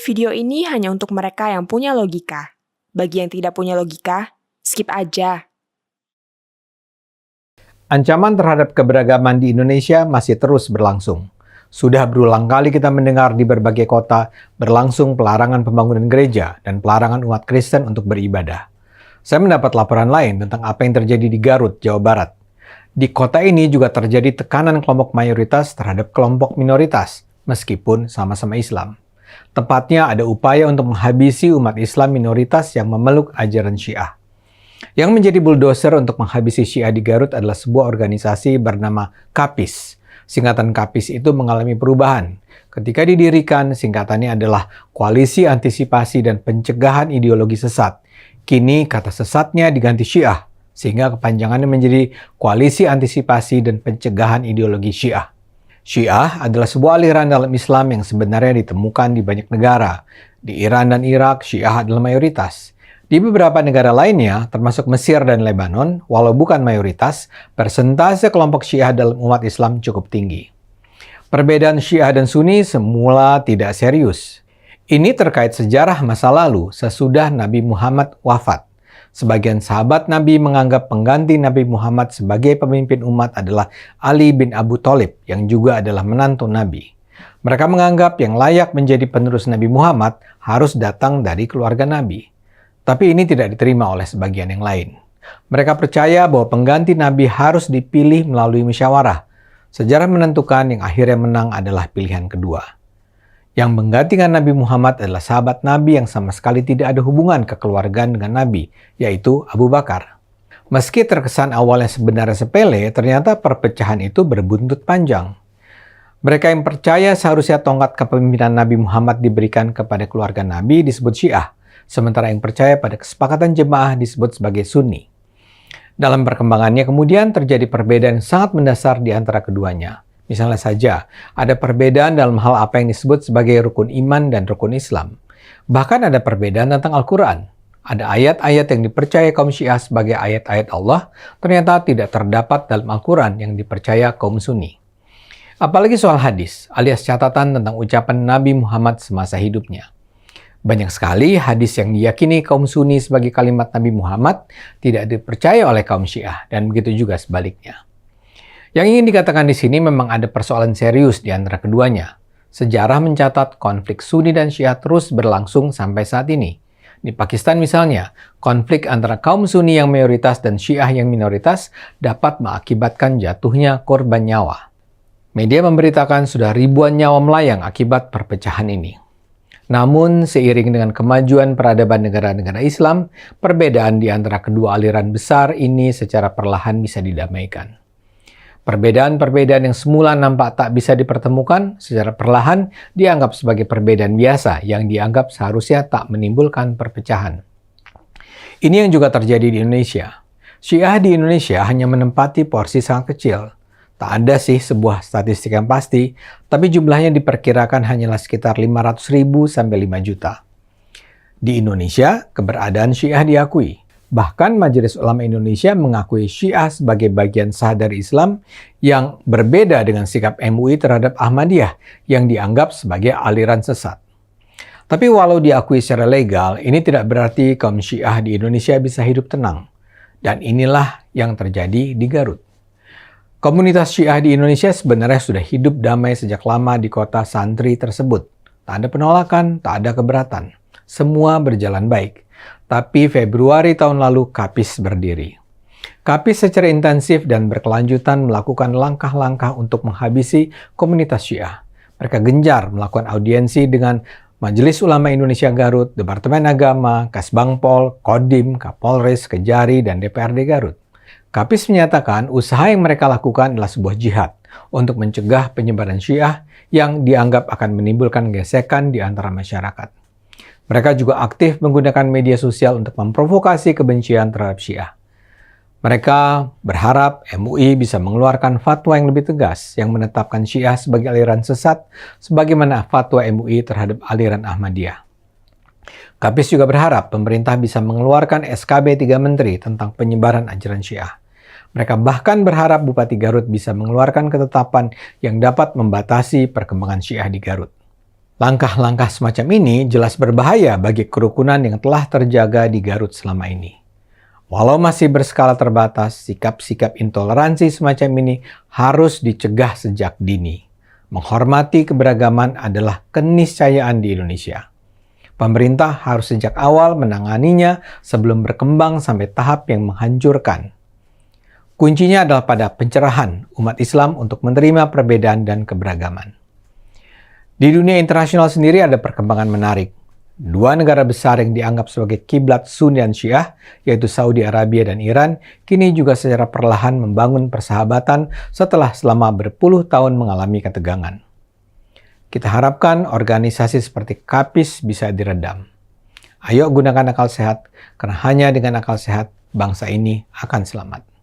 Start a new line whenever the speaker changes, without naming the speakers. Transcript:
Video ini hanya untuk mereka yang punya logika. Bagi yang tidak punya logika, skip aja.
Ancaman terhadap keberagaman di Indonesia masih terus berlangsung. Sudah berulang kali kita mendengar di berbagai kota berlangsung pelarangan pembangunan gereja dan pelarangan umat Kristen untuk beribadah. Saya mendapat laporan lain tentang apa yang terjadi di Garut, Jawa Barat. Di kota ini juga terjadi tekanan kelompok mayoritas terhadap kelompok minoritas, meskipun sama-sama Islam. Tepatnya ada upaya untuk menghabisi umat Islam minoritas yang memeluk ajaran Syiah. Yang menjadi bulldozer untuk menghabisi Syiah di Garut adalah sebuah organisasi bernama KAPIS. Singkatan KAPIS itu mengalami perubahan. Ketika didirikan, singkatannya adalah Koalisi Antisipasi dan Pencegahan Ideologi Sesat. Kini kata sesatnya diganti Syiah, sehingga kepanjangannya menjadi Koalisi Antisipasi dan Pencegahan Ideologi Syiah. Syiah adalah sebuah aliran dalam Islam yang sebenarnya ditemukan di banyak negara. Di Iran dan Irak, Syiah adalah mayoritas. Di beberapa negara lainnya, termasuk Mesir dan Lebanon, walau bukan mayoritas, persentase kelompok Syiah dalam umat Islam cukup tinggi. Perbedaan Syiah dan Sunni semula tidak serius. Ini terkait sejarah masa lalu sesudah Nabi Muhammad wafat. Sebagian sahabat Nabi menganggap pengganti Nabi Muhammad sebagai pemimpin umat adalah Ali bin Abu Thalib, yang juga adalah menantu Nabi. Mereka menganggap yang layak menjadi penerus Nabi Muhammad harus datang dari keluarga Nabi. Tapi ini tidak diterima oleh sebagian yang lain. Mereka percaya bahwa pengganti Nabi harus dipilih melalui musyawarah. Sejarah menentukan yang akhirnya menang adalah pilihan kedua. Yang menggantikan Nabi Muhammad adalah sahabat Nabi yang sama sekali tidak ada hubungan kekeluargaan dengan Nabi, yaitu Abu Bakar. Meski terkesan awalnya sebenarnya sepele, ternyata perpecahan itu berbuntut panjang. Mereka yang percaya seharusnya tongkat kepemimpinan Nabi Muhammad diberikan kepada keluarga Nabi disebut Syiah. Sementara yang percaya pada kesepakatan jemaah disebut sebagai Sunni. Dalam perkembangannya kemudian terjadi perbedaan sangat mendasar di antara keduanya. Misalnya saja, ada perbedaan dalam hal apa yang disebut sebagai rukun iman dan rukun Islam. Bahkan ada perbedaan tentang Al-Quran. Ada ayat-ayat yang dipercaya kaum Syiah sebagai ayat-ayat Allah, ternyata tidak terdapat dalam Al-Quran yang dipercaya kaum Sunni. Apalagi soal hadis, alias catatan tentang ucapan Nabi Muhammad semasa hidupnya. Banyak sekali hadis yang diyakini kaum Sunni sebagai kalimat Nabi Muhammad tidak dipercaya oleh kaum Syiah, dan begitu juga sebaliknya. Yang ingin dikatakan di sini memang ada persoalan serius di antara keduanya. Sejarah mencatat konflik Sunni dan Syiah terus berlangsung sampai saat ini. Di Pakistan misalnya, konflik antara kaum Sunni yang mayoritas dan Syiah yang minoritas dapat mengakibatkan jatuhnya korban nyawa. Media memberitakan sudah ribuan nyawa melayang akibat perpecahan ini. Namun, seiring dengan kemajuan peradaban negara-negara Islam, perbedaan di antara kedua aliran besar ini secara perlahan bisa didamaikan. Perbedaan-perbedaan yang semula nampak tak bisa dipertemukan, secara perlahan dianggap sebagai perbedaan biasa yang dianggap seharusnya tak menimbulkan perpecahan. Ini yang juga terjadi di Indonesia. Syiah di Indonesia hanya menempati porsi sangat kecil. Tak ada sih sebuah statistik yang pasti, tapi jumlahnya diperkirakan hanyalah sekitar 500.000 sampai 5 juta. Di Indonesia, keberadaan Syiah diakui. Bahkan Majelis Ulama Indonesia mengakui Syiah sebagai bagian sah dari Islam yang berbeda dengan sikap MUI terhadap Ahmadiyah yang dianggap sebagai aliran sesat. Tapi walau diakui secara legal, ini tidak berarti kaum Syiah di Indonesia bisa hidup tenang. Dan inilah yang terjadi di Garut. Komunitas Syiah di Indonesia sebenarnya sudah hidup damai sejak lama di kota santri tersebut. Tak ada penolakan, tak ada keberatan. Semua berjalan baik. Tapi Februari tahun lalu KAPIS berdiri. KAPIS secara intensif dan berkelanjutan melakukan langkah-langkah untuk menghabisi komunitas Syiah. Mereka gencar melakukan audiensi dengan Majelis Ulama Indonesia Garut, Departemen Agama, Kasbangpol, Kodim, Kapolres, Kejari, dan DPRD Garut. KAPIS menyatakan usaha yang mereka lakukan adalah sebuah jihad untuk mencegah penyebaran Syiah yang dianggap akan menimbulkan gesekan di antara masyarakat. Mereka juga aktif menggunakan media sosial untuk memprovokasi kebencian terhadap Syiah. Mereka berharap MUI bisa mengeluarkan fatwa yang lebih tegas yang menetapkan Syiah sebagai aliran sesat sebagaimana fatwa MUI terhadap aliran Ahmadiyah. KAPIS juga berharap pemerintah bisa mengeluarkan SKB 3 Menteri tentang penyebaran ajaran Syiah. Mereka bahkan berharap Bupati Garut bisa mengeluarkan ketetapan yang dapat membatasi perkembangan Syiah di Garut. Langkah-langkah semacam ini jelas berbahaya bagi kerukunan yang telah terjaga di Garut selama ini. Walau masih berskala terbatas, sikap-sikap intoleransi semacam ini harus dicegah sejak dini. Menghormati keberagaman adalah keniscayaan di Indonesia. Pemerintah harus sejak awal menanganinya sebelum berkembang sampai tahap yang menghancurkan. Kuncinya adalah pada pencerahan umat Islam untuk menerima perbedaan dan keberagaman. Di dunia internasional sendiri ada perkembangan menarik. Dua negara besar yang dianggap sebagai kiblat Sunni dan Syiah, yaitu Saudi Arabia dan Iran, kini juga secara perlahan membangun persahabatan setelah selama berpuluh tahun mengalami ketegangan. Kita harapkan organisasi seperti KAPIS bisa diredam. Ayo gunakan akal sehat, karena hanya dengan akal sehat bangsa ini akan selamat.